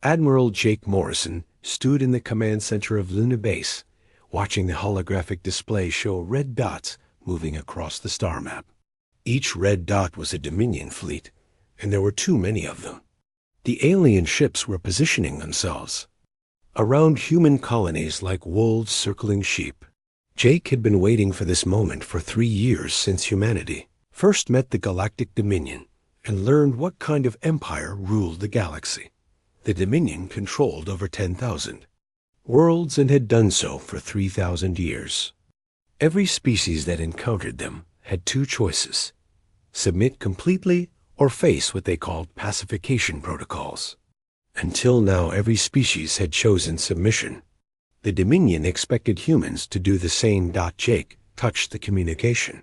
Admiral Jake Morrison stood in the command center of Luna Base, watching the holographic display show red dots moving across the star map. Each red dot was a Dominion fleet, and there were too many of them. The alien ships were positioning themselves around human colonies like wolves circling sheep. Jake had been waiting for this moment for 3 years since humanity first met the Galactic Dominion and learned what kind of empire ruled the galaxy. The Dominion controlled over 10,000 worlds and had done so for 3,000 years. Every species that encountered them had two choices: submit completely or face what they called pacification protocols. Until now, every species had chosen submission. The Dominion expected humans to do the same. Jake touched the communication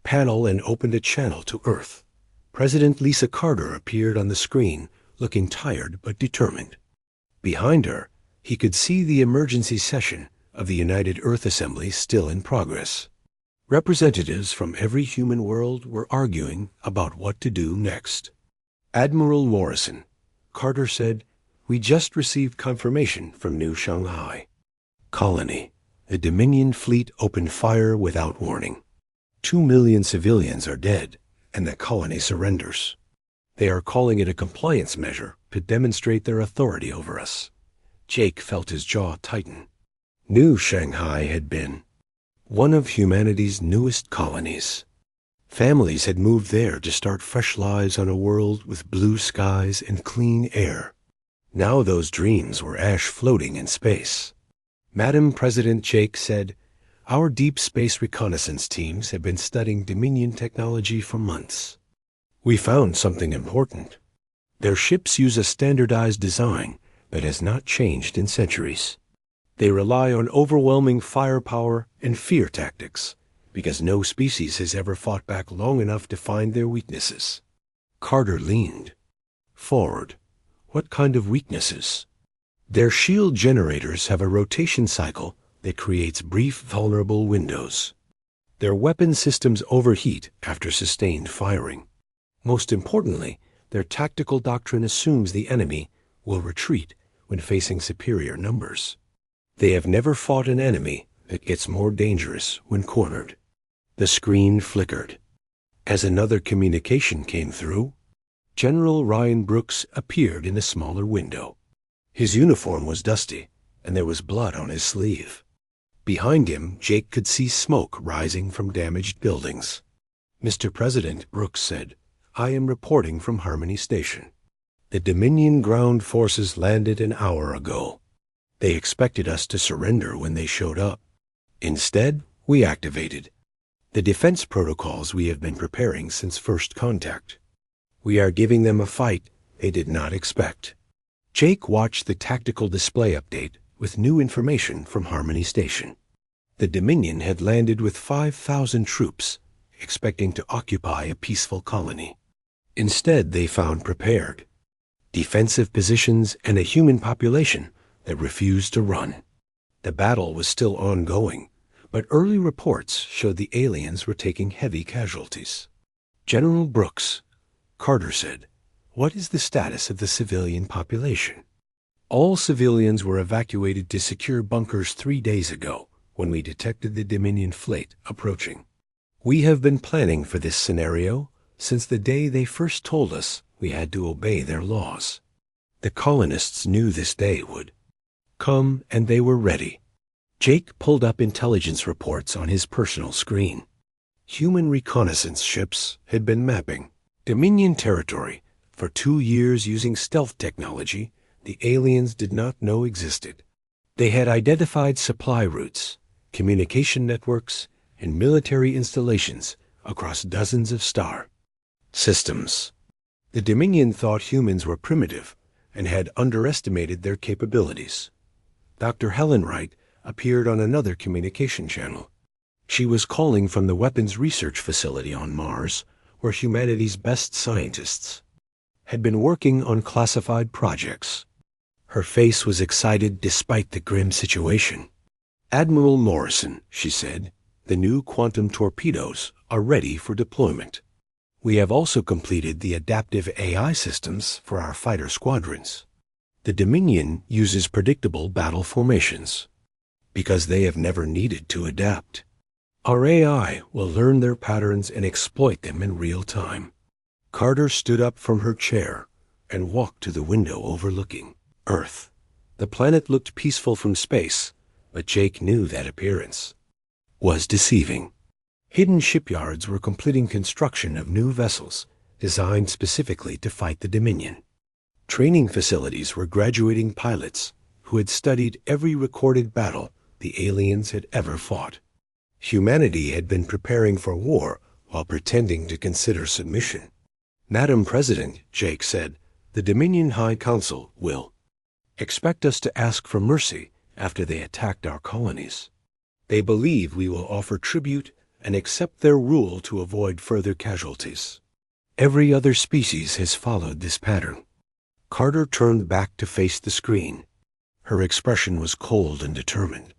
panel and opened a channel to Earth. President Lisa Carter appeared on the screen, looking tired but determined. Behind her, he could see the emergency session of the United Earth Assembly still in progress. Representatives from every human world were arguing about what to do next. Admiral Morrison, Carter said, "We just received confirmation from New Shanghai Colony. The Dominion fleet opened fire without warning. 2 million civilians are dead, and the colony surrenders. They are calling it a compliance measure to demonstrate their authority over us." Jake felt his jaw tighten. New Shanghai had been one of humanity's newest colonies. Families had moved there to start fresh lives on a world with blue skies and clean air. Now those dreams were ash floating in space. Madam President Jake said, "Our deep space reconnaissance teams have been studying Dominion technology for months. We found something important. Their ships use a standardized design that has not changed in centuries. They rely on overwhelming firepower and fear tactics, because no species has ever fought back long enough to find their weaknesses." Carter leaned forward. "What kind of weaknesses?" "Their shield generators have a rotation cycle that creates brief vulnerable windows. Their weapon systems overheat after sustained firing. Most importantly, their tactical doctrine assumes the enemy will retreat when facing superior numbers. They have never fought an enemy that gets more dangerous when cornered." The screen flickered. As another communication came through, General Ryan Brooks appeared in a smaller window. His uniform was dusty, and there was blood on his sleeve. Behind him, Jake could see smoke rising from damaged buildings. "Mr. President," Brooks said, "I am reporting from Harmony Station. The Dominion ground forces landed an hour ago. They expected us to surrender when they showed up. Instead, we activated the defense protocols we have been preparing since first contact. We are giving them a fight they did not expect." Jake watched the tactical display update with new information from Harmony Station. The Dominion had landed with 5,000 troops, expecting to occupy a peaceful colony. Instead, they found prepared defensive positions and a human population that refused to run. The battle was still ongoing, but early reports showed the aliens were taking heavy casualties. "General Brooks," Carter said, "what is the status of the civilian population?" "All civilians were evacuated to secure bunkers 3 days ago when we detected the Dominion fleet approaching. We have been planning for this scenario since the day they first told us we had to obey their laws. The colonists knew this day would come, and they were ready." Jake pulled up intelligence reports on his personal screen. Human reconnaissance ships had been mapping Dominion territory for 2 years using stealth technology the aliens did not know existed. They had identified supply routes, communication networks, and military installations across dozens of star systems. The Dominion thought humans were primitive and had underestimated their capabilities. Dr. Helen Wright appeared on another communication channel. She was calling from the weapons research facility on Mars, where humanity's best scientists had been working on classified projects. Her face was excited despite the grim situation. "Admiral Morrison," she said, "the new quantum torpedoes are ready for deployment. We have also completed the adaptive AI systems for our fighter squadrons. The Dominion uses predictable battle formations because they have never needed to adapt. Our AI will learn their patterns and exploit them in real time. Carter stood up from her chair and walked to the window overlooking Earth. The planet looked peaceful from space, but Jake knew that appearance was deceiving. Hidden shipyards were completing construction of new vessels designed specifically to fight the Dominion. Training facilities were graduating pilots who had studied every recorded battle the aliens had ever fought. Humanity had been preparing for war while pretending to consider submission. Madam President, Jake said, the Dominion High Council will expect us to ask for mercy after they attacked our colonies. They believe we will offer tribute and accept their rule to avoid further casualties. Every other species has followed this pattern. Carter turned back to face the screen. Her expression was cold and determined.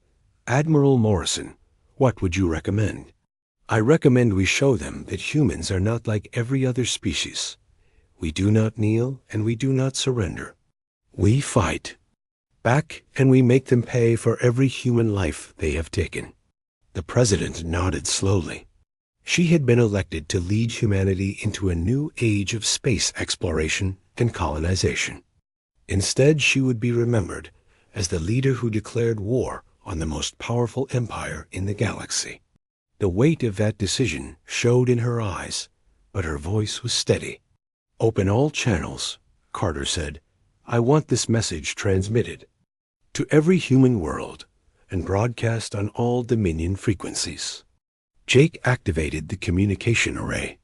Admiral Morrison, what would you recommend? I recommend we show them that humans are not like every other species. We do not kneel and we do not surrender. We fight back and we make them pay for every human life they have taken. The president nodded slowly. She had been elected to lead humanity into a new age of space exploration and colonization. Instead, she would be remembered as the leader who declared war on the most powerful empire in the galaxy. The weight of that decision showed in her eyes, but her voice was steady. Open all channels, Carter said. I want this message transmitted to every human world and broadcast on all Dominion frequencies. Jake activated the communication array.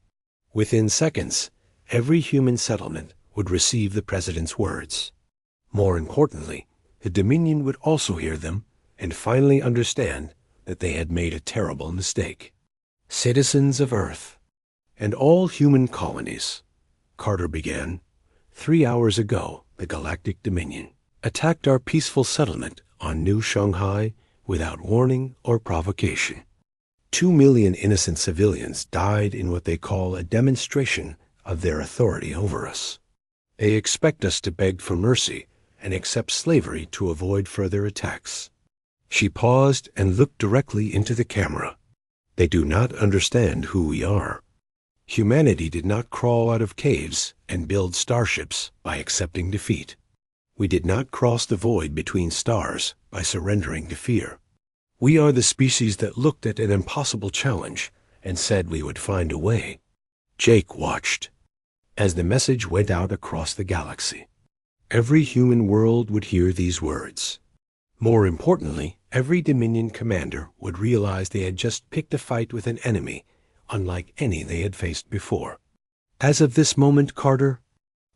Within seconds, every human settlement would receive the president's words. More importantly, the Dominion would also hear them and finally understand that they had made a terrible mistake. Citizens of Earth and all human colonies, Carter began, 3 hours ago, the Galactic Dominion attacked our peaceful settlement on New Shanghai without warning or provocation. 2 million innocent civilians died in what they call a demonstration of their authority over us. They expect us to beg for mercy and accept slavery to avoid further attacks. She paused and looked directly into the camera. They do not understand who we are. Humanity did not crawl out of caves and build starships by accepting defeat. We did not cross the void between stars by surrendering to fear. We are the species that looked at an impossible challenge and said we would find a way. Jake watched as the message went out across the galaxy. Every human world would hear these words. More importantly, every Dominion commander would realize they had just picked a fight with an enemy unlike any they had faced before. As of this moment, Carter,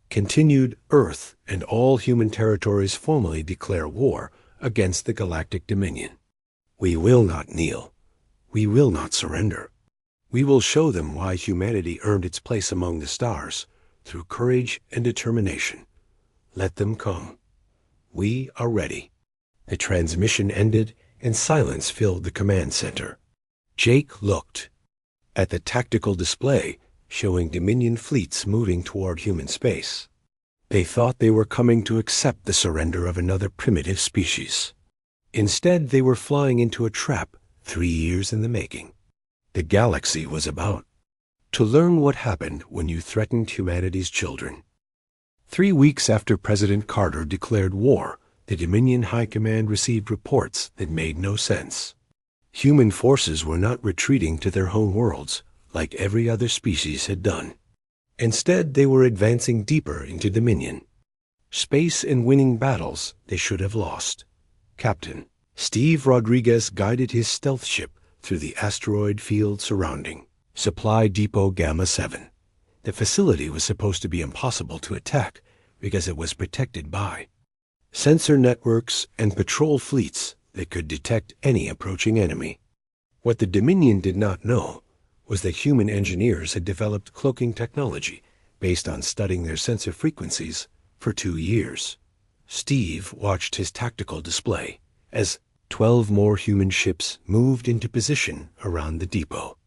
continued, Earth and all human territories formally declare war against the Galactic Dominion. We will not kneel. We will not surrender. We will show them why humanity earned its place among the stars through courage and determination. Let them come. We are ready. The transmission ended and silence filled the command center. Jake looked at the tactical display showing Dominion fleets moving toward human space. They thought they were coming to accept the surrender of another primitive species. Instead, they were flying into a trap 3 years in the making. The galaxy was about to learn what happened when you threatened humanity's children. 3 weeks after President Carter declared war, the Dominion High Command received reports that made no sense. Human forces were not retreating to their home worlds like every other species had done. Instead, they were advancing deeper into Dominion. Space and winning battles they should have lost. Captain Steve Rodriguez guided his stealth ship through the asteroid field surrounding Supply Depot Gamma 7. The facility was supposed to be impossible to attack because it was protected by sensor networks and patrol fleets that could detect any approaching enemy. What the Dominion did not know was that human engineers had developed cloaking technology based on studying their sensor frequencies for 2 years. Steve watched his tactical display as 12 more human ships moved into position around the depot.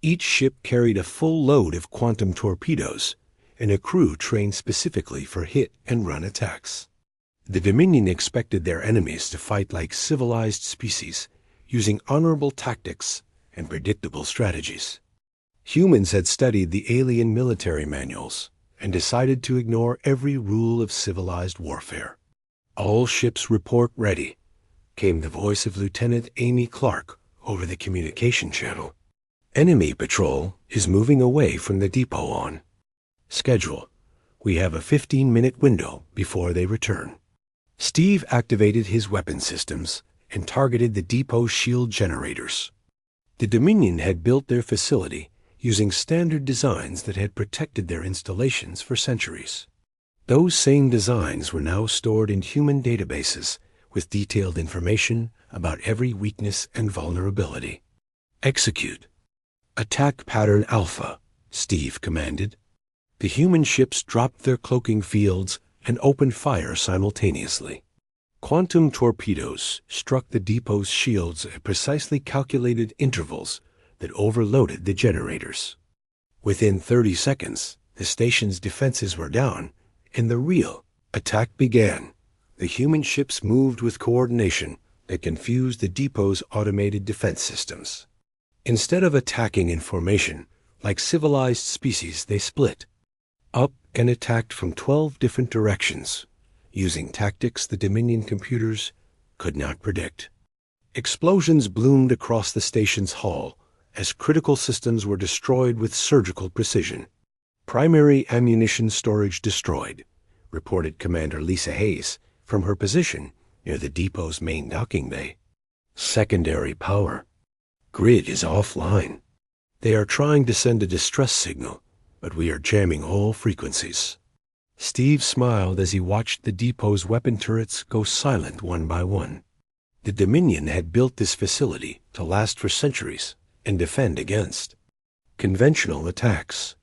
Each ship carried a full load of quantum torpedoes and a crew trained specifically for hit-and-run attacks. The Dominion expected their enemies to fight like civilized species, using honorable tactics and predictable strategies. Humans had studied the alien military manuals and decided to ignore every rule of civilized warfare. "All ships report ready," came the voice of Lieutenant Amy Clark over the communication channel. "Enemy patrol is moving away from the depot on schedule. We have a 15-minute window before they return." Steve activated his weapon systems and targeted the depot's shield generators. The Dominion had built their facility using standard designs that had protected their installations for centuries. Those same designs were now stored in human databases with detailed information about every weakness and vulnerability. "Execute. Attack pattern Alpha," Steve commanded. The human ships dropped their cloaking fields and opened fire simultaneously. Quantum torpedoes struck the depot's shields at precisely calculated intervals that overloaded the generators. Within 30 seconds, the station's defenses were down, and the real attack began. The human ships moved with coordination that confused the depot's automated defense systems. Instead of attacking in formation, like civilized species, they split up and attacked from 12 different directions, using tactics the Dominion computers could not predict. Explosions bloomed across the station's hull as critical systems were destroyed with surgical precision. "Primary ammunition storage destroyed," reported Commander Lisa Hayes from her position near the depot's main docking bay. "Secondary power grid is offline. They are trying to send a distress signal, but we are jamming all frequencies." Steve smiled as he watched the depot's weapon turrets go silent one by one. The Dominion had built this facility to last for centuries and defend against conventional attacks.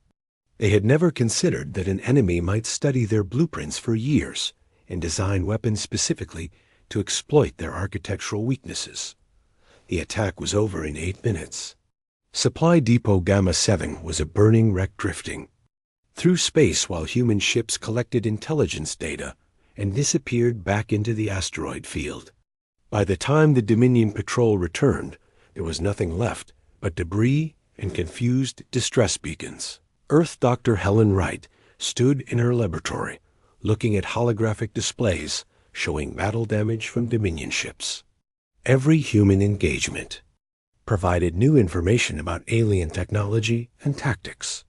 They had never considered that an enemy might study their blueprints for years and design weapons specifically to exploit their architectural weaknesses. The attack was over in 8 minutes. Supply Depot Gamma 7 was a burning wreck drifting through space while human ships collected intelligence data and disappeared back into the asteroid field. By the time the Dominion patrol returned, there was nothing left but debris and confused distress beacons. Earth Dr. Helen Wright stood in her laboratory, looking at holographic displays showing battle damage from Dominion ships. Every human engagement provided new information about alien technology and tactics.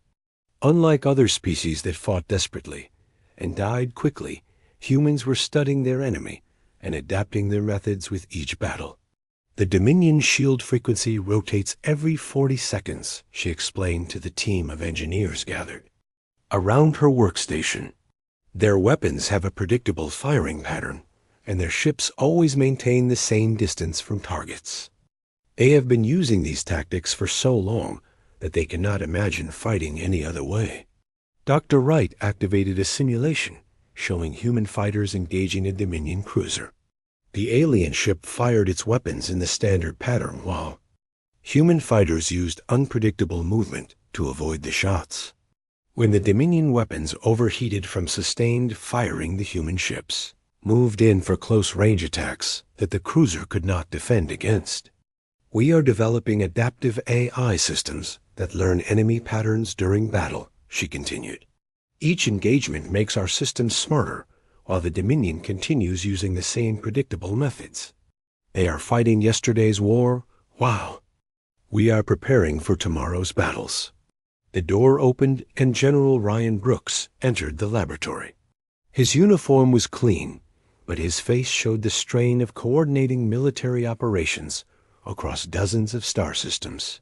Unlike other species that fought desperately and died quickly, humans were studying their enemy and adapting their methods with each battle. "The Dominion shield frequency rotates every 40 seconds, she explained to the team of engineers gathered around her workstation. "Their weapons have a predictable firing pattern, and their ships always maintain the same distance from targets. They have been using these tactics for so long that they cannot imagine fighting any other way." Dr. Wright activated a simulation showing human fighters engaging a Dominion cruiser. The alien ship fired its weapons in the standard pattern while human fighters used unpredictable movement to avoid the shots. When the Dominion weapons overheated from sustained firing, the human ships moved in for close-range attacks that the cruiser could not defend against. "We are developing adaptive AI systems that learn enemy patterns during battle," she continued. "Each engagement makes our systems smarter, while the Dominion continues using the same predictable methods. They are fighting yesterday's war while we are preparing for tomorrow's battles." The door opened and General Ryan Brooks entered the laboratory. His uniform was clean, but his face showed the strain of coordinating military operations across dozens of star systems.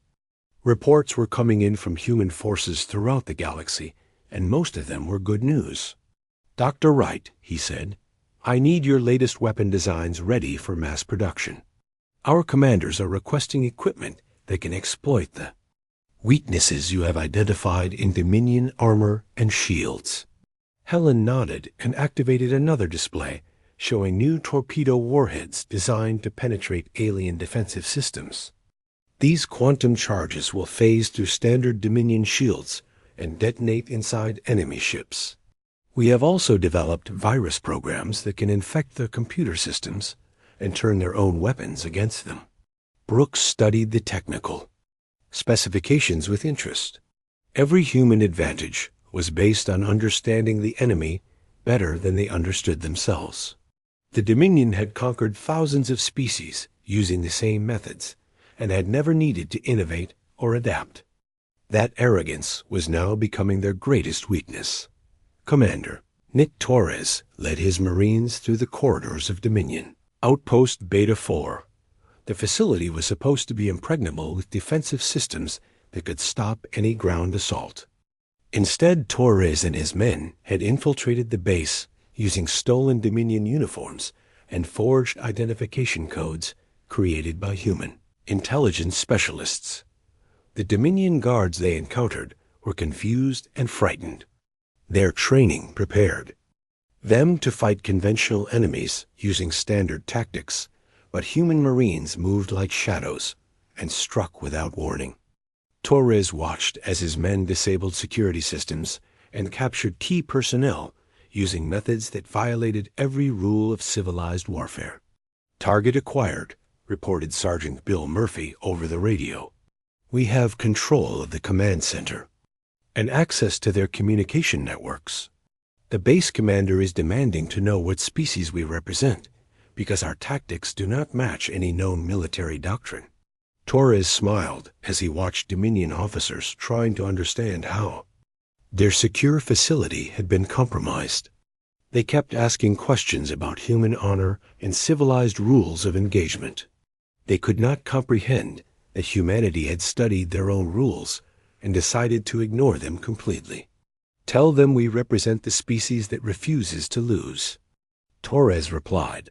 Reports were coming in from human forces throughout the galaxy, and most of them were good news. "Dr. Wright," he said, "I need your latest weapon designs ready for mass production. Our commanders are requesting equipment that can exploit the weaknesses you have identified in Dominion armor and shields." Helen nodded and activated another display showing new torpedo warheads designed to penetrate alien defensive systems. "These quantum charges will phase through standard Dominion shields and detonate inside enemy ships. We have also developed virus programs that can infect their computer systems and turn their own weapons against them. Brooks studied the technical specifications with interest. Every human advantage was based on understanding the enemy better than they understood themselves. The Dominion had conquered thousands of species using the same methods and had never needed to innovate or adapt. That arrogance was now becoming their greatest weakness. Commander Nick Torres led his Marines through the corridors of Dominion. Outpost Beta 4. The facility was supposed to be impregnable with defensive systems that could stop any ground assault. Instead, Torres and his men had infiltrated the base using stolen Dominion uniforms and forged identification codes created by human intelligence specialists. The Dominion guards they encountered were confused and frightened. Their training prepared them to fight conventional enemies using standard tactics, but human Marines moved like shadows and struck without warning. Torres watched as his men disabled security systems and captured key personnel using methods that violated every rule of civilized warfare. Target acquired, reported Sergeant Bill Murphy over the radio. We have control of the command center and access to their communication networks. The base commander is demanding to know what species we represent, because our tactics do not match any known military doctrine. Torres smiled as he watched Dominion officers trying to understand how. Their secure facility had been compromised. They kept asking questions about human honor and civilized rules of engagement. They could not comprehend that humanity had studied their own rules and decided to ignore them completely. Tell them we represent the species that refuses to lose. Torres replied,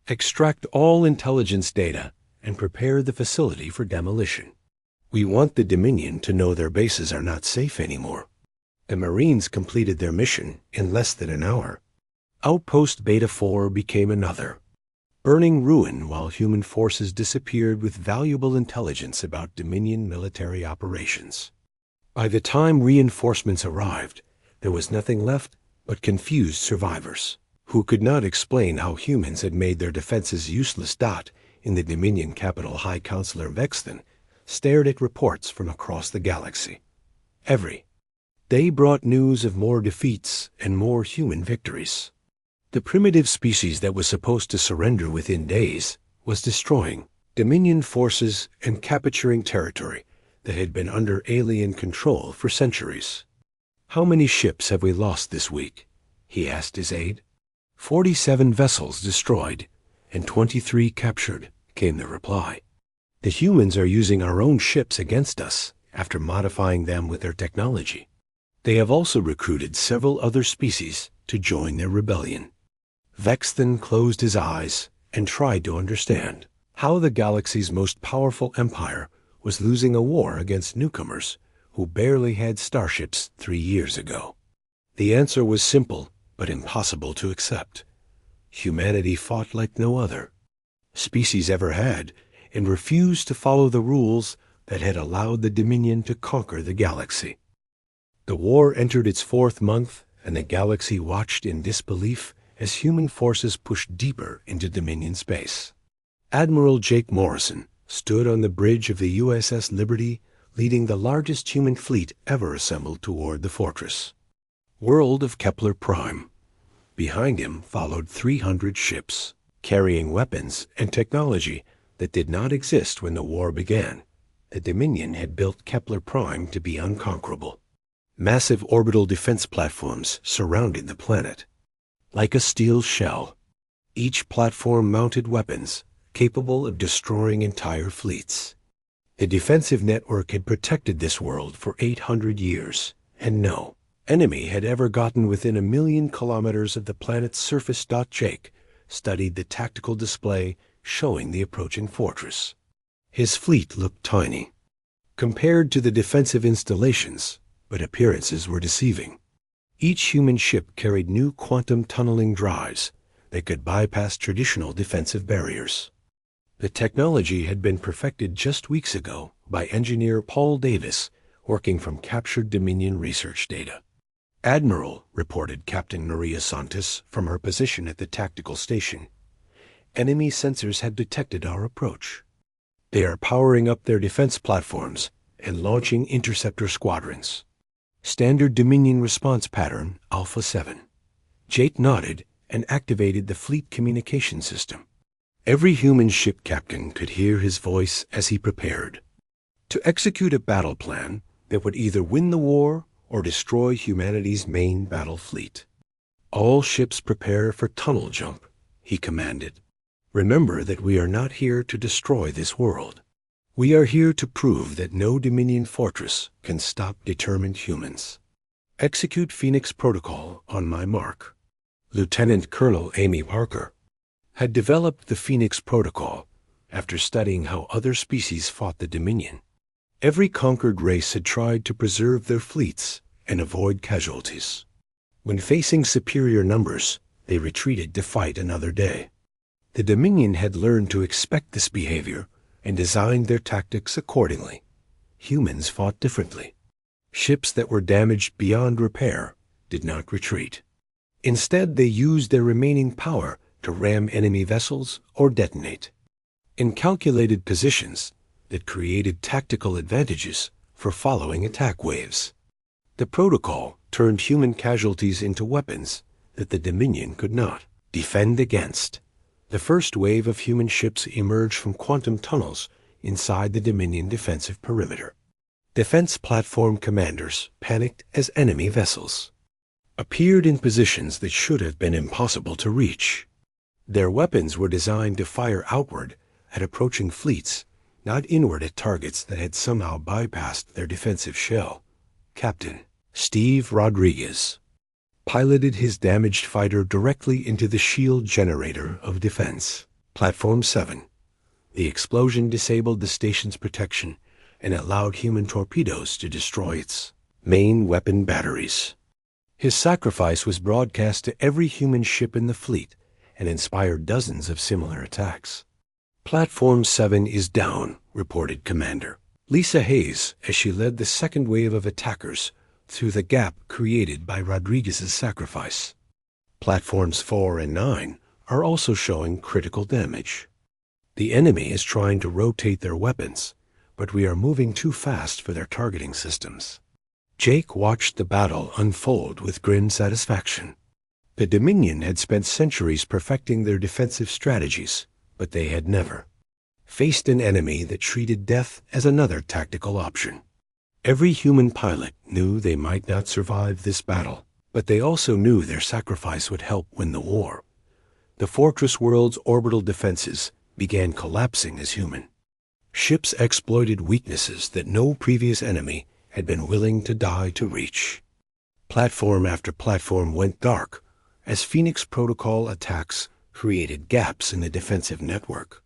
extract all intelligence data and prepare the facility for demolition. We want the Dominion to know their bases are not safe anymore. The Marines completed their mission in less than an hour. Outpost Beta 4 became another burning ruin while human forces disappeared with valuable intelligence about Dominion military operations. By the time reinforcements arrived, there was nothing left but confused survivors who could not explain how humans had made their defenses useless. In the Dominion capital, High Counselor Vexton stared at reports from across the galaxy. Every day brought news of more defeats and more human victories. The primitive species that was supposed to surrender within days was destroying Dominion forces and capturing territory that had been under alien control for centuries. How many ships have we lost this week? He asked his aide. 47 vessels destroyed and 23 captured, came the reply. The humans are using our own ships against us after modifying them with their technology. They have also recruited several other species to join their rebellion. Vexton closed his eyes and tried to understand how the galaxy's most powerful empire was losing a war against newcomers who barely had starships 3 years ago. The answer was simple but impossible to accept. Humanity fought like no other species ever had and refused to follow the rules that had allowed the Dominion to conquer the galaxy. The war entered its 4th month, and the galaxy watched in disbelief as human forces pushed deeper into Dominion space. Admiral Jake Morrison stood on the bridge of the USS Liberty, leading the largest human fleet ever assembled toward the fortress. World of Kepler Prime. Behind him followed 300 ships, carrying weapons and technology that did not exist when the war began. The Dominion had built Kepler Prime to be unconquerable. Massive orbital defense platforms surrounded the planet. Like a steel shell, each platform mounted weapons capable of destroying entire fleets. The defensive network had protected this world for 800 years, and no enemy had ever gotten within 1,000,000 kilometers of the planet's surface. Jake studied the tactical display showing the approaching fortress. His fleet looked tiny compared to the defensive installations, but appearances were deceiving. Each human ship carried new quantum tunneling drives that could bypass traditional defensive barriers. The technology had been perfected just weeks ago by engineer Paul Davis, working from captured Dominion research data. "Admiral," reported Captain Maria Santos from her position at the tactical station, "enemy sensors have detected our approach. They are powering up their defense platforms and launching interceptor squadrons. Standard Dominion response pattern, Alpha 7. Jake nodded and activated the fleet communication system. Every human ship captain could hear his voice as he prepared to execute a battle plan that would either win the war or destroy humanity's main battle fleet. "All ships prepare for tunnel jump," he commanded. "Remember that we are not here to destroy this world. We are here to prove that no Dominion fortress can stop determined humans. Execute Phoenix Protocol on my mark." Lieutenant Colonel Amy Parker had developed the Phoenix Protocol after studying how other species fought the Dominion. Every conquered race had tried to preserve their fleets and avoid casualties. When facing superior numbers, they retreated to fight another day. The Dominion had learned to expect this behavior and designed their tactics accordingly. Humans fought differently. Ships that were damaged beyond repair did not retreat. Instead, they used their remaining power to ram enemy vessels or detonate in calculated positions that created tactical advantages for following attack waves. The protocol turned human casualties into weapons that the Dominion could not defend against. The first wave of human ships emerged from quantum tunnels inside the Dominion defensive perimeter. Defense platform commanders, panicked as enemy vessels appeared in positions that should have been impossible to reach. Their weapons were designed to fire outward at approaching fleets, not inward at targets that had somehow bypassed their defensive shell. Captain Steve Rodriguez piloted his damaged fighter directly into the shield generator of defense. Platform 7. The explosion disabled the station's protection and allowed human torpedoes to destroy its main weapon batteries. His sacrifice was broadcast to every human ship in the fleet and inspired dozens of similar attacks. "Platform 7 is down," reported Commander Lisa Hayes as she led the second wave of attackers through the gap created by Rodriguez's sacrifice. Platforms 4 and 9 are also showing critical damage. The enemy is trying to rotate their weapons, but we are moving too fast for their targeting systems. Jake watched the battle unfold with grim satisfaction. The Dominion had spent centuries perfecting their defensive strategies, but they had never faced an enemy that treated death as another tactical option. Every human pilot knew they might not survive this battle, but they also knew their sacrifice would help win the war. The fortress world's orbital defenses began collapsing as human ships exploited weaknesses that no previous enemy had been willing to die to reach. Platform after platform went dark as Phoenix Protocol attacks created gaps in the defensive network.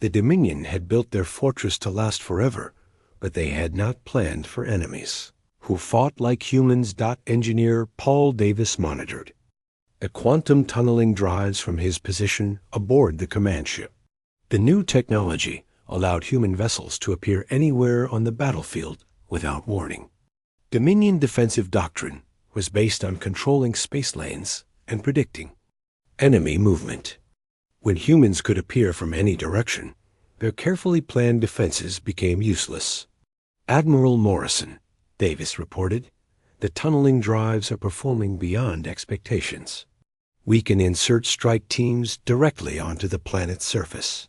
The Dominion had built their fortress to last forever, but they had not planned for enemies who fought like humans. Engineer Paul Davis monitored the quantum tunneling drives from his position aboard the command ship. The new technology allowed human vessels to appear anywhere on the battlefield without warning. Dominion defensive doctrine was based on controlling space lanes and predicting enemy movement. When humans could appear from any direction, their carefully planned defenses became useless. "Admiral Morrison," Davis reported, "the tunneling drives are performing beyond expectations. We can insert strike teams directly onto the planet's surface,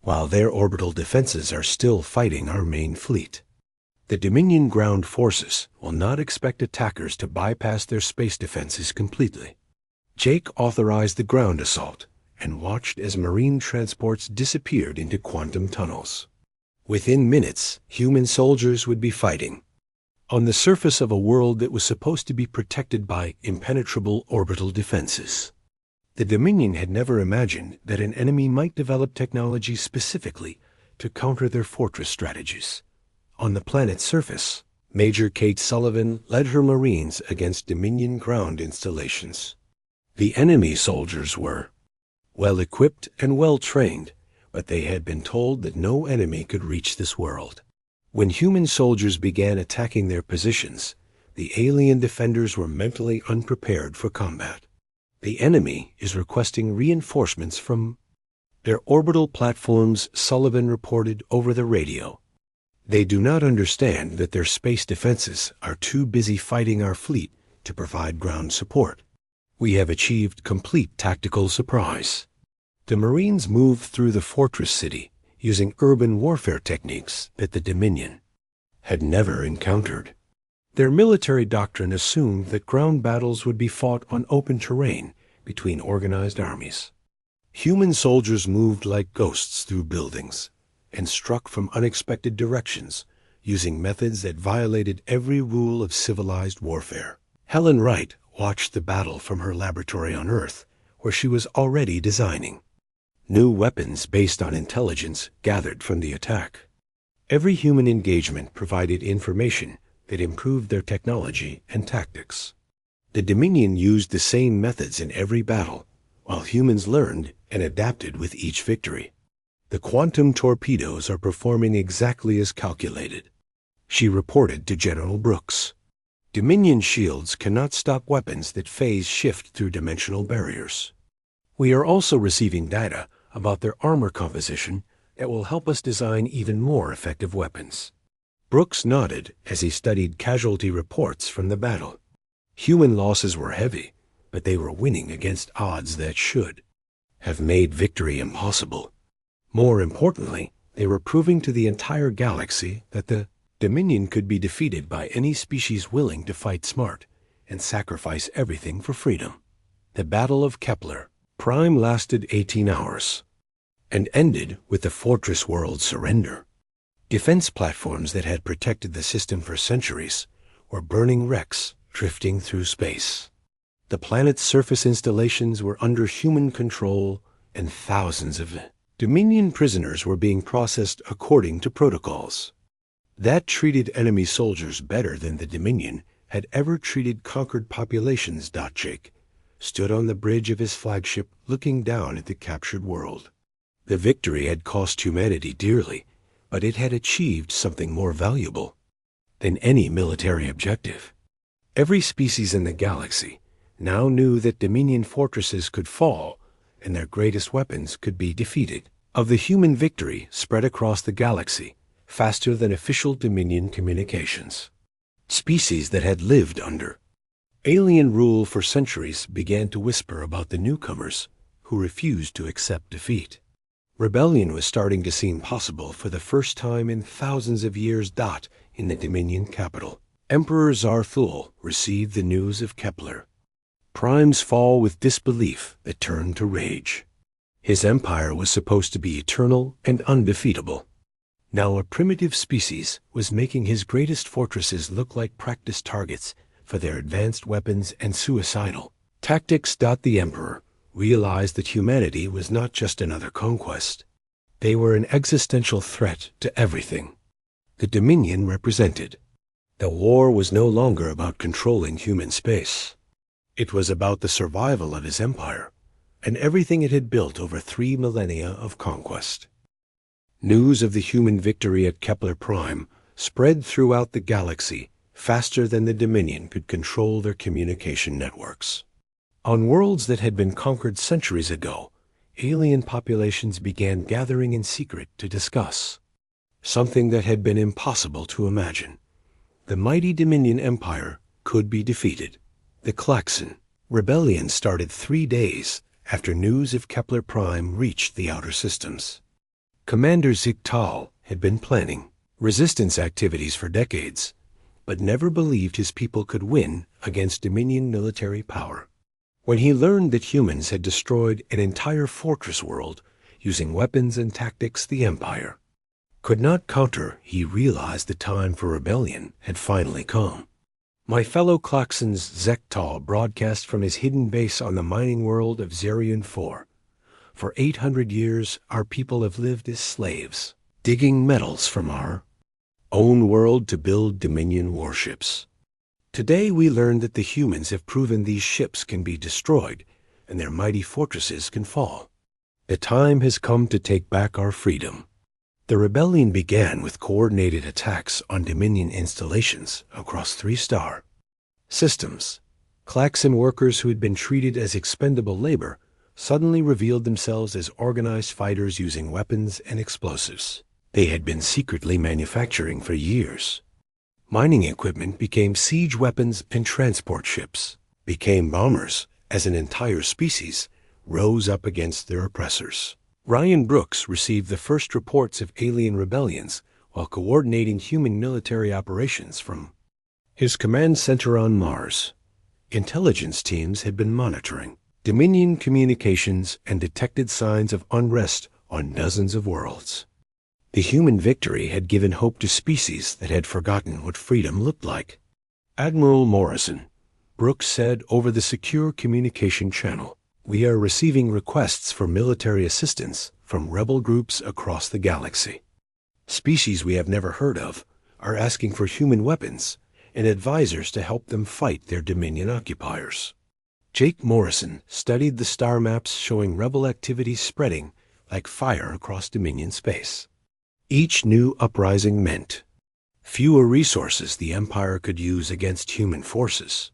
while their orbital defenses are still fighting our main fleet. The Dominion ground forces will not expect attackers to bypass their space defenses completely." Jake authorized the ground assault and watched as marine transports disappeared into quantum tunnels. Within minutes, human soldiers would be fighting on the surface of a world that was supposed to be protected by impenetrable orbital defenses. The Dominion had never imagined that an enemy might develop technology specifically to counter their fortress strategies. On the planet's surface, Major Kate Sullivan led her Marines against Dominion ground installations. The enemy soldiers were well-equipped and well-trained, but they had been told that no enemy could reach this world. When human soldiers began attacking their positions, the alien defenders were mentally unprepared for combat. The enemy is requesting reinforcements from their orbital platforms, Sullivan reported over the radio. They do not understand that their space defenses are too busy fighting our fleet to provide ground support. We have achieved complete tactical surprise. The Marines moved through the fortress city using urban warfare techniques that the Dominion had never encountered. Their military doctrine assumed that ground battles would be fought on open terrain between organized armies. Human soldiers moved like ghosts through buildings and struck from unexpected directions using methods that violated every rule of civilized warfare. Helen Wright watched the battle from her laboratory on Earth, where she was already designing. New weapons based on intelligence gathered from the attack. Every human engagement provided information that improved their technology and tactics. The Dominion used the same methods in every battle, while humans learned and adapted with each victory. The quantum torpedoes are performing exactly as calculated, she reported to General Brooks. Dominion shields cannot stop weapons that phase shift through dimensional barriers. We are also receiving data about their armor composition that will help us design even more effective weapons. Brooks nodded as he studied casualty reports from the battle. Human losses were heavy, but they were winning against odds that should have made victory impossible. More importantly, they were proving to the entire galaxy that the Dominion could be defeated by any species willing to fight smart and sacrifice everything for freedom. The Battle of Kepler Prime lasted 18 hours and ended with the fortress world's surrender. Defense platforms that had protected the system for centuries were burning wrecks drifting through space. The planet's surface installations were under human control, and thousands of Dominion prisoners were being processed according to protocols that treated enemy soldiers better than the Dominion had ever treated conquered populations. Jake stood on the bridge of his flagship looking down at the captured world. The victory had cost humanity dearly, but it had achieved something more valuable than any military objective. Every species in the galaxy now knew that Dominion fortresses could fall and their greatest weapons could be defeated. Of the human victory spread across the galaxy faster than official Dominion communications. Species that had lived under alien rule for centuries began to whisper about the newcomers who refused to accept defeat. Rebellion was starting to seem possible for the first time in thousands of years. In the Dominion capital, Emperor Zarthul received the news of Kepler Prime's fall with disbelief that turned to rage. His empire was supposed to be eternal and undefeatable. Now a primitive species was making his greatest fortresses look like practice targets for their advanced weapons and suicidal tactics. The Emperor realized that humanity was not just another conquest. They were an existential threat to everything the Dominion represented. The war was no longer about controlling human space. It was about the survival of his empire and everything it had built over 3 millennia of conquest. News of the human victory at Kepler Prime spread throughout the galaxy faster than the Dominion could control their communication networks. On worlds that had been conquered centuries ago, alien populations began gathering in secret to discuss something that had been impossible to imagine. The mighty Dominion Empire could be defeated. The Klaxon Rebellion started 3 days after news of Kepler Prime reached the outer systems. Commander Ziktal had been planning resistance activities for decades, but never believed his people could win against Dominion military power. When he learned that humans had destroyed an entire fortress world using weapons and tactics the Empire could not counter, he realized the time for rebellion had finally come. My fellow Klaxons, Zektal broadcast from his hidden base on the mining world of Zerion 4. For 800 years, our people have lived as slaves, digging metals from our own world to build Dominion warships. Today we learn that the humans have proven these ships can be destroyed and their mighty fortresses can fall. The time has come to take back our freedom. The rebellion began with coordinated attacks on Dominion installations across 3 star Systems. Klaxon workers who had been treated as expendable labor suddenly revealed themselves as organized fighters using weapons and explosives they had been secretly manufacturing for years. Mining equipment became siege weapons and transport ships, became bombers as an entire species rose up against their oppressors. Ryan Brooks received the first reports of alien rebellions while coordinating human military operations from his command center on Mars. Intelligence teams had been monitoring Dominion communications and detected signs of unrest on dozens of worlds. The human victory had given hope to species that had forgotten what freedom looked like. Admiral Morrison, Brooks said over the secure communication channel, "We are receiving requests for military assistance from rebel groups across the galaxy. Species we have never heard of are asking for human weapons and advisors to help them fight their Dominion occupiers." Jake Morrison studied the star maps showing rebel activity spreading like fire across Dominion space. Each new uprising meant fewer resources the Empire could use against human forces.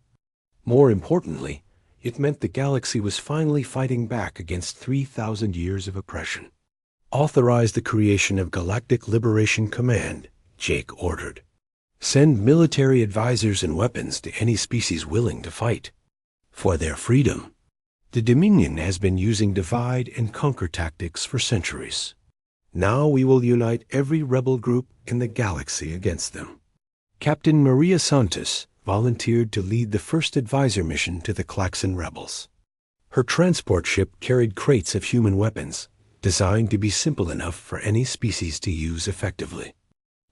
More importantly, it meant the galaxy was finally fighting back against 3,000 years of oppression. "Authorize the creation of Galactic Liberation Command," Jake ordered. "Send military advisors and weapons to any species willing to fight for their freedom." The Dominion has been using divide and conquer tactics for centuries. Now we will unite every rebel group in the galaxy against them. Captain Maria Santos volunteered to lead the first advisor mission to the Klaxon rebels. Her transport ship carried crates of human weapons, designed to be simple enough for any species to use effectively.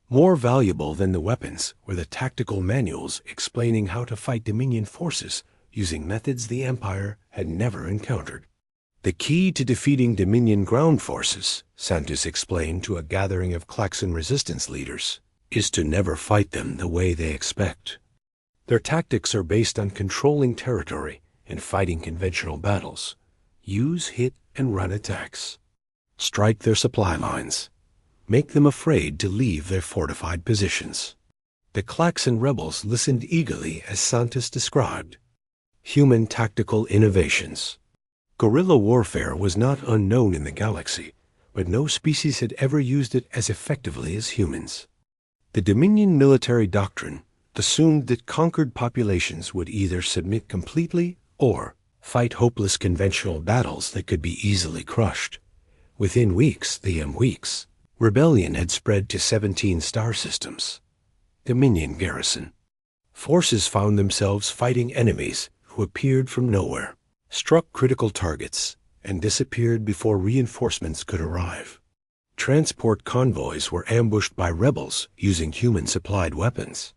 More valuable than the weapons were the tactical manuals explaining how to fight Dominion forces using methods the Empire had never encountered. "The key to defeating Dominion ground forces," Santos explained to a gathering of Klaxon resistance leaders, "is to never fight them the way they expect. Their tactics are based on controlling territory and fighting conventional battles. Use hit and run attacks. Strike their supply lines. Make them afraid to leave their fortified positions." The Klaxon rebels listened eagerly as Santos described human tactical innovations. Guerrilla warfare was not unknown in the galaxy, but no species had ever used it as effectively as humans. The Dominion military doctrine assumed that conquered populations would either submit completely or fight hopeless conventional battles that could be easily crushed. Within weeks, rebellion had spread to 17 star systems. Dominion garrison. Forces found themselves fighting enemies who appeared from nowhere, struck critical targets, and disappeared before reinforcements could arrive. Transport convoys were ambushed by rebels using human-supplied weapons.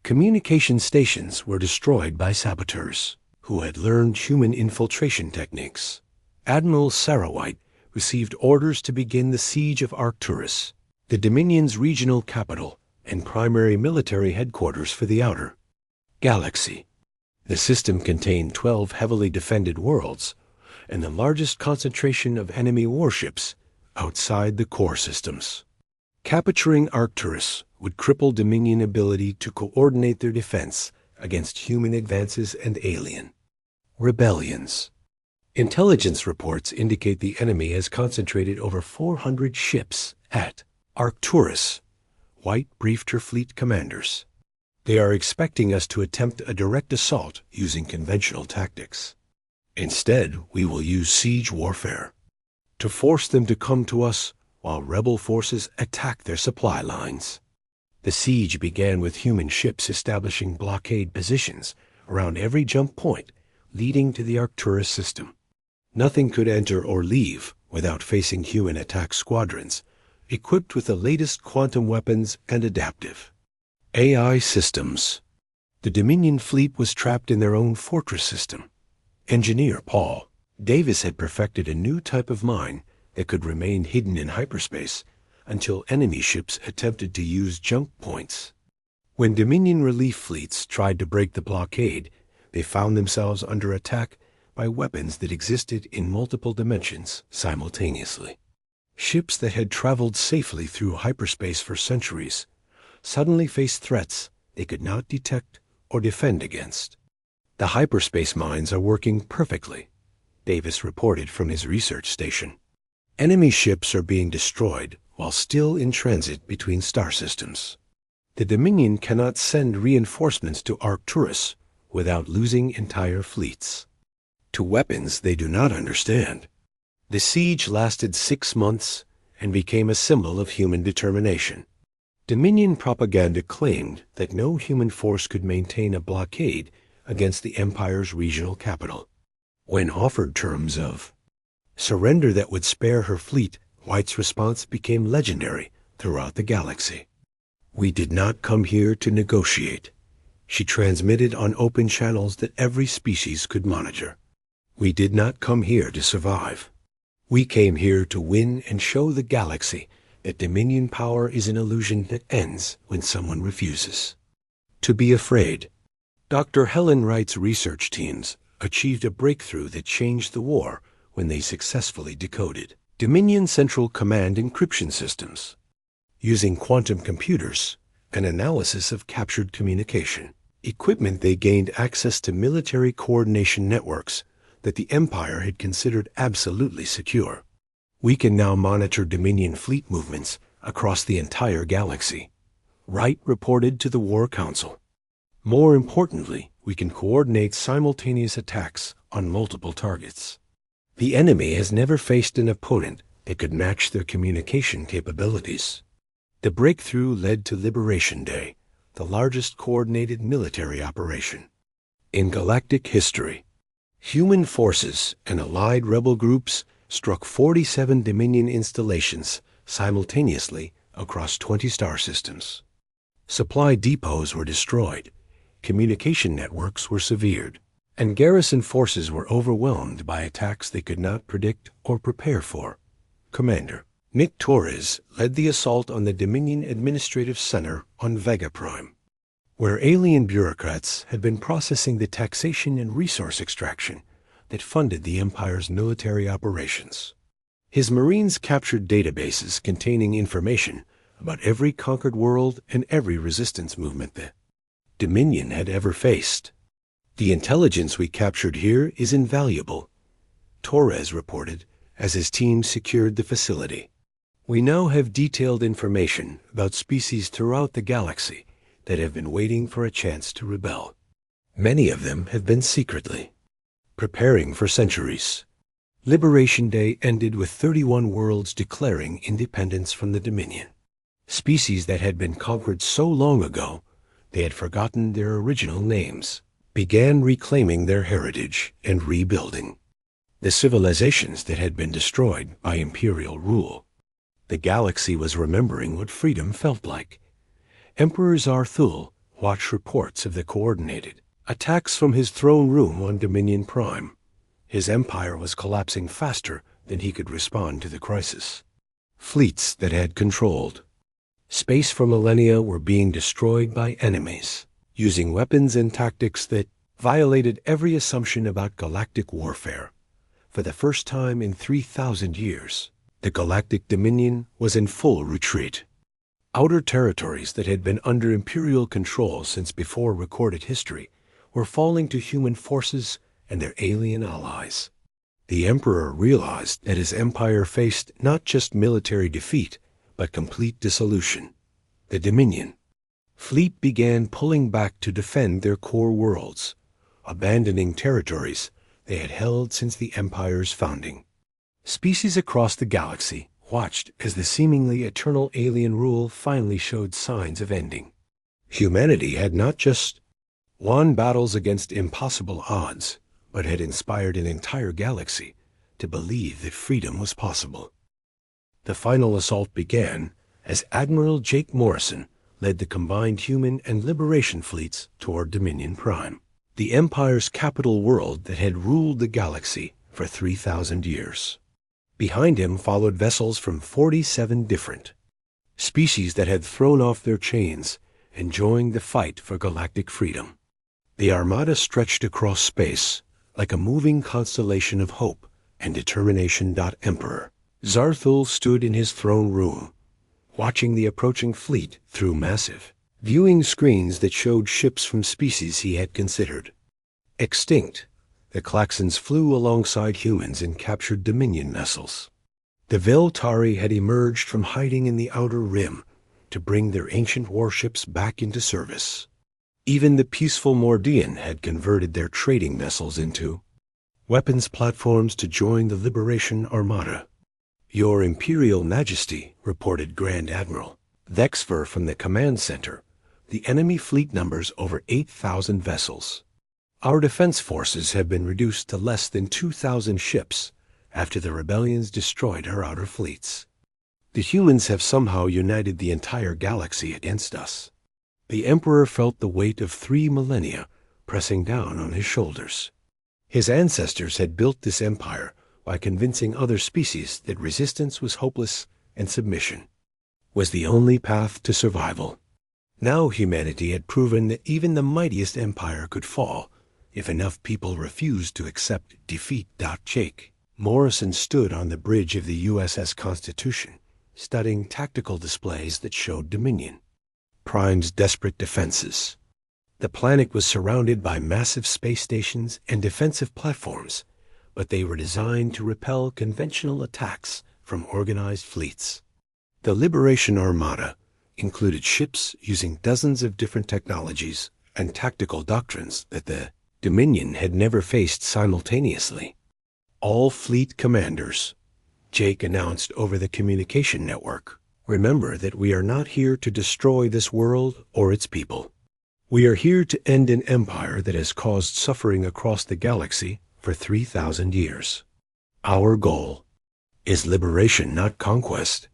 Communication stations were destroyed by saboteurs who had learned human infiltration techniques. Admiral Sarawhite received orders to begin the siege of Arcturus, the Dominion's regional capital and primary military headquarters for the outer galaxy. The system contained 12 heavily defended worlds and the largest concentration of enemy warships outside the core systems. Capturing Arcturus would cripple Dominion ability to coordinate their defense against human advances and alien rebellions. Intelligence reports indicate the enemy has concentrated over 400 ships at Arcturus, White briefed her fleet commanders. They are expecting us to attempt a direct assault using conventional tactics. Instead, we will use siege warfare to force them to come to us while rebel forces attack their supply lines. The siege began with human ships establishing blockade positions around every jump point leading to the Arcturus system. Nothing could enter or leave without facing human attack squadrons, equipped with the latest quantum weapons and adaptive AI systems. The Dominion fleet was trapped in their own fortress system. Engineer Paul Davis had perfected a new type of mine that could remain hidden in hyperspace until enemy ships attempted to use jump points. When Dominion relief fleets tried to break the blockade, they found themselves under attack by weapons that existed in multiple dimensions simultaneously. Ships that had traveled safely through hyperspace for centuries suddenly faced threats they could not detect or defend against. The hyperspace mines are working perfectly, Davis reported from his research station. Enemy ships are being destroyed while still in transit between star systems. The Dominion cannot send reinforcements to Arcturus without losing entire fleets. To weapons they do not understand. The siege lasted 6 months and became a symbol of human determination. Dominion propaganda claimed that no human force could maintain a blockade against the Empire's regional capital. When offered terms of surrender that would spare her fleet, White's response became legendary throughout the galaxy. "We did not come here to negotiate," she transmitted on open channels that every species could monitor. "We did not come here to survive. We came here to win and show the galaxy that Dominion power is an illusion that ends when someone refuses to be afraid." Dr. Helen Wright's research teams achieved a breakthrough that changed the war when they successfully decoded Dominion Central Command encryption systems. Using quantum computers and analysis of captured communication equipment, they gained access to military coordination networks that the Empire had considered absolutely secure. "We can now monitor Dominion fleet movements across the entire galaxy," Wright reported to the War Council. "More importantly, we can coordinate simultaneous attacks on multiple targets. The enemy has never faced an opponent that could match their communication capabilities." The breakthrough led to Liberation Day, the largest coordinated military operation in galactic history. Human forces and allied rebel groups struck 47 Dominion installations simultaneously across 20 star systems. Supply depots were destroyed, communication networks were severed, and garrison forces were overwhelmed by attacks they could not predict or prepare for. Commander Nick Torres led the assault on the Dominion Administrative Center on Vega Prime, where alien bureaucrats had been processing the taxation and resource extraction that funded the Empire's military operations. His Marines captured databases containing information about every conquered world and every resistance movement the Dominion had ever faced. "The intelligence we captured here is invaluable," Torres reported as his team secured the facility. "We now have detailed information about species throughout the galaxy that have been waiting for a chance to rebel. Many of them have been secretly preparing for centuries." Liberation Day ended with 31 worlds declaring independence from the Dominion. Species that had been conquered so long ago they had forgotten their original names began reclaiming their heritage and rebuilding the civilizations that had been destroyed by imperial rule. The galaxy was remembering what freedom felt like. Emperor Zarthul watched reports of the coordinated attacks from his throne room on Dominion Prime. His empire was collapsing faster than he could respond to the crisis. Fleets that had controlled space for millennia were being destroyed by enemies, using weapons and tactics that violated every assumption about galactic warfare. For the first time in 3,000 years, the Galactic Dominion was in full retreat. Outer territories that had been under imperial control since before recorded history were falling to human forces and their alien allies. The Emperor realized that his empire faced not just military defeat, but complete dissolution. The Dominion fleet began pulling back to defend their core worlds, abandoning territories they had held since the Empire's founding. Species across the galaxy watched as the seemingly eternal alien rule finally showed signs of ending. Humanity had not just won battles against impossible odds, but had inspired an entire galaxy to believe that freedom was possible. The final assault began as Admiral Jake Morrison led the combined human and liberation fleets toward Dominion Prime, the Empire's capital world that had ruled the galaxy for 3,000 years. Behind him followed vessels from 47 different species that had thrown off their chains and joined the fight for galactic freedom. The armada stretched across space like a moving constellation of hope and determination. Emperor Zarthul stood in his throne room, watching the approaching fleet through massive viewing screens that showed ships from species he had considered extinct. The Klaxons flew alongside humans and captured Dominion vessels. The Veltari had emerged from hiding in the Outer Rim to bring their ancient warships back into service. Even the peaceful Mordian had converted their trading vessels into weapons platforms to join the Liberation Armada. "Your Imperial Majesty," reported Grand Admiral Vexfer from the command center, "the enemy fleet numbers over 8,000 vessels. Our defense forces have been reduced to less than 2,000 ships after the rebellions destroyed our outer fleets. The humans have somehow united the entire galaxy against us." The Emperor felt the weight of 3 millennia pressing down on his shoulders. His ancestors had built this empire by convincing other species that resistance was hopeless and submission was the only path to survival. Now humanity had proven that even the mightiest empire could fall if enough people refused to accept defeat. Jake Morrison stood on the bridge of the USS Constitution, studying tactical displays that showed Dominion Prime's desperate defenses. The planet was surrounded by massive space stations and defensive platforms, but they were designed to repel conventional attacks from organized fleets. The Liberation Armada included ships using dozens of different technologies and tactical doctrines that the Dominion had never faced simultaneously. "All fleet commanders," Jake announced over the communication network, "remember that we are not here to destroy this world or its people. We are here to end an empire that has caused suffering across the galaxy for 3,000 years. Our goal is liberation, not conquest."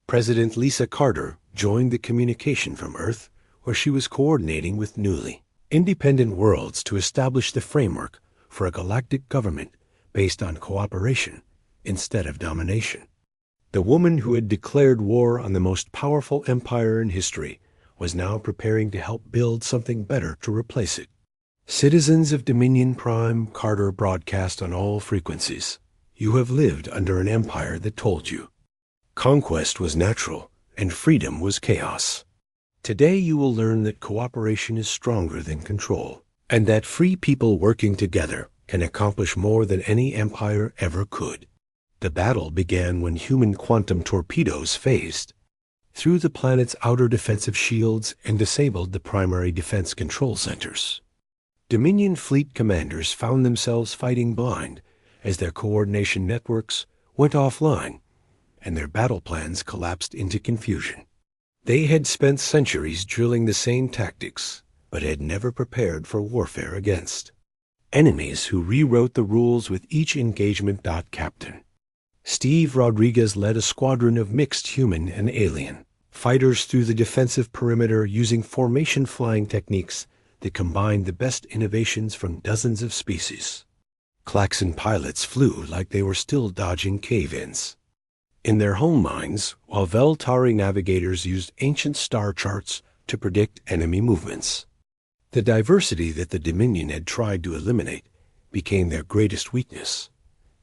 President Lisa Carter joined the communication from Earth, where she was coordinating with newly independent worlds to establish the framework for a galactic government based on cooperation instead of domination. The woman who had declared war on the most powerful empire in history was now preparing to help build something better to replace it. "Citizens of Dominion Prime," Carter broadcast on all frequencies, "you have lived under an empire that told you conquest was natural and freedom was chaos. Today you will learn that cooperation is stronger than control, and that free people working together can accomplish more than any empire ever could." The battle began when human quantum torpedoes phased through the planet's outer defensive shields and disabled the primary defense control centers. Dominion fleet commanders found themselves fighting blind as their coordination networks went offline and their battle plans collapsed into confusion. They had spent centuries drilling the same tactics, but had never prepared for warfare against enemies who rewrote the rules with each engagement. Captain Steve Rodriguez led a squadron of mixed human and alien fighters through the defensive perimeter using formation flying techniques that combined the best innovations from dozens of species. Klaxon pilots flew like they were still dodging cave-ins in their home mines, while Veltari navigators used ancient star charts to predict enemy movements. The diversity that the Dominion had tried to eliminate became their greatest weakness.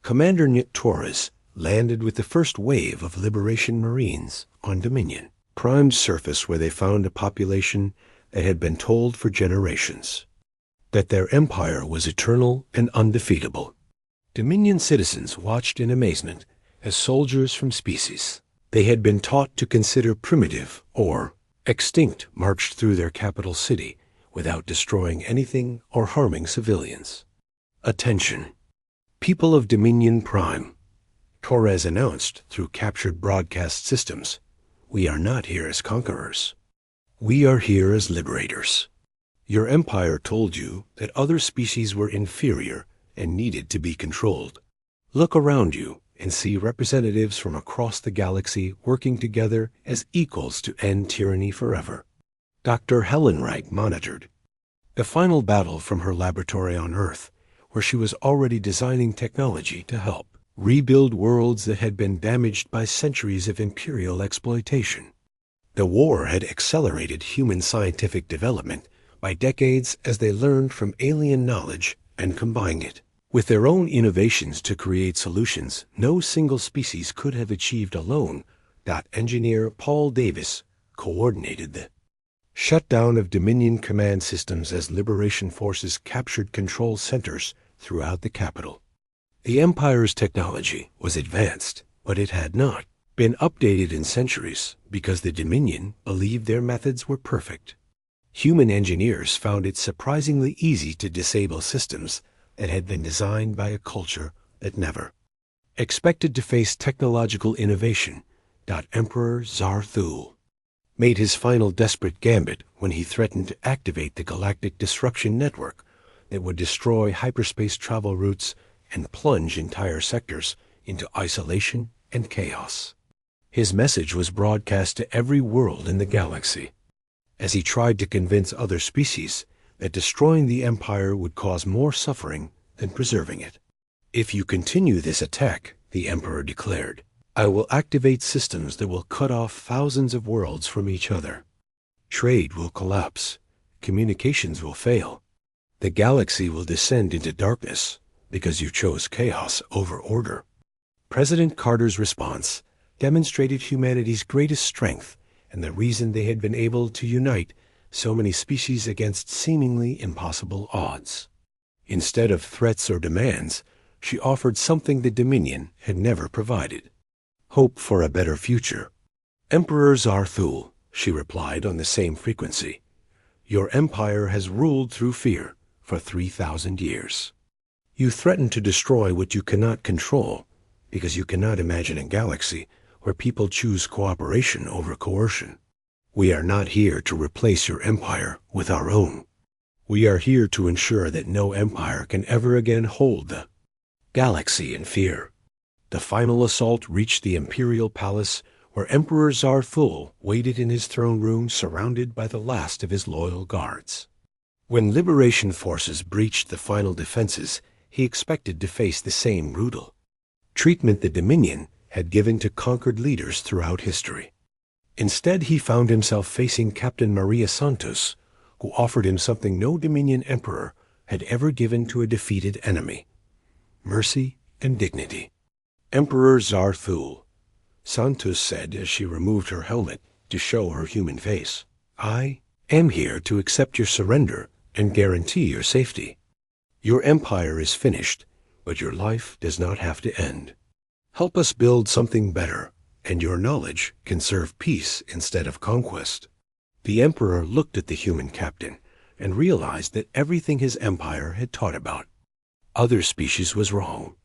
Commander Nit Torres landed with the first wave of Liberation Marines on Dominion Prime's surface, where they found a population that had been told for generations that their empire was eternal and undefeatable. Dominion citizens watched in amazement as soldiers from species they had been taught to consider primitive or extinct marched through their capital city without destroying anything or harming civilians. "Attention, people of Dominion Prime," Torres announced through captured broadcast systems. "We are not here as conquerors. We are here as liberators. Your empire told you that other species were inferior and needed to be controlled. Look around you and see representatives from across the galaxy working together as equals to end tyranny forever." Dr. Helen Wright monitored the final battle from her laboratory on Earth, where she was already designing technology to help rebuild worlds that had been damaged by centuries of imperial exploitation. The war had accelerated human scientific development by decades as they learned from alien knowledge and combined it with their own innovations to create solutions no single species could have achieved alone. Engineer Paul Davis coordinated the Shutdown of Dominion command systems as Liberation forces captured control centers throughout the capital. The Empire's technology was advanced, but it had not been updated in centuries because the Dominion believed their methods were perfect. Human engineers found it surprisingly easy to disable systems that had been designed by a culture that never expected to face technological innovation. Emperor Zarthul made his final desperate gambit when he threatened to activate the Galactic Disruption Network that would destroy hyperspace travel routes and plunge entire sectors into isolation and chaos. His message was broadcast to every world in the galaxy as he tried to convince other species that destroying the Empire would cause more suffering than preserving it. If you continue this attack, the Emperor declared, I will activate systems that will cut off thousands of worlds from each other. Trade will collapse. Communications will fail. The galaxy will descend into darkness because you chose chaos over order. President Carter's response demonstrated humanity's greatest strength and the reason they had been able to unite so many species against seemingly impossible odds. Instead of threats or demands, she offered something the Dominion had never provided: hope for a better future. Emperor Zarthul, she replied on the same frequency, your empire has ruled through fear for 3,000 years. You threaten to destroy what you cannot control because you cannot imagine a galaxy where people choose cooperation over coercion. We are not here to replace your empire with our own. We are here to ensure that no empire can ever again hold the galaxy in fear. The final assault reached the Imperial Palace, where Emperor Zarthul waited in his throne room surrounded by the last of his loyal guards. When Liberation forces breached the final defenses, he expected to face the same brutal treatment the Dominion had given to conquered leaders throughout history. Instead, he found himself facing Captain Maria Santos, who offered him something no Dominion emperor had ever given to a defeated enemy: mercy and dignity. Emperor Zarthul, Santos said as she removed her helmet to show her human face, I am here to accept your surrender and guarantee your safety. Your empire is finished, but your life does not have to end. Help us build something better, and your knowledge can serve peace instead of conquest. The emperor looked at the human captain and realized that everything his empire had taught about other species was wrong.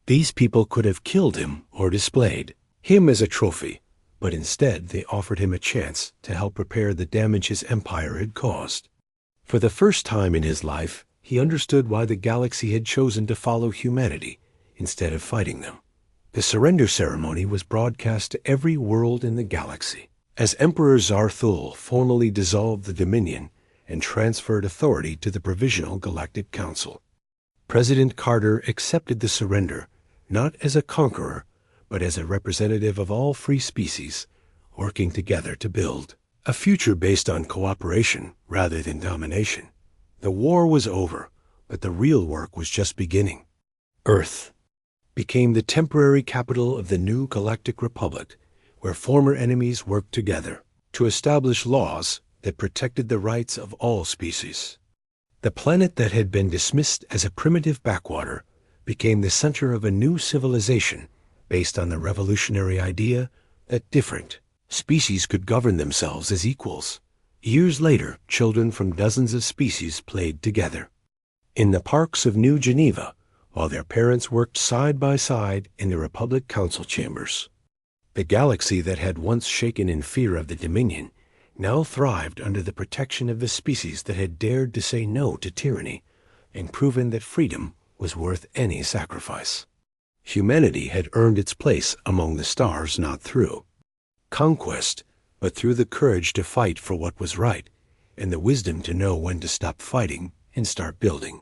These people could have killed him or displayed him as a trophy, but instead they offered him a chance to help repair the damage his empire had caused. For the first time in his life, he understood why the galaxy had chosen to follow humanity instead of fighting them. The surrender ceremony was broadcast to every world in the galaxy as Emperor Zarthul formally dissolved the Dominion and transferred authority to the Provisional Galactic Council. President Carter accepted the surrender not as a conqueror, but as a representative of all free species working together to build a future based on cooperation rather than domination. The war was over, but the real work was just beginning. Earth became the temporary capital of the new Galactic Republic, where former enemies worked together to establish laws that protected the rights of all species. The planet that had been dismissed as a primitive backwater became the center of a new civilization based on the revolutionary idea that different species could govern themselves as equals. Years later, children from dozens of species played together in the parks of New Geneva, while their parents worked side by side in the Republic Council chambers. The galaxy that had once shaken in fear of the Dominion now thrived under the protection of the species that had dared to say no to tyranny and proven that freedom was worth any sacrifice. Humanity had earned its place among the stars not through conquest, but through the courage to fight for what was right and the wisdom to know when to stop fighting and start building.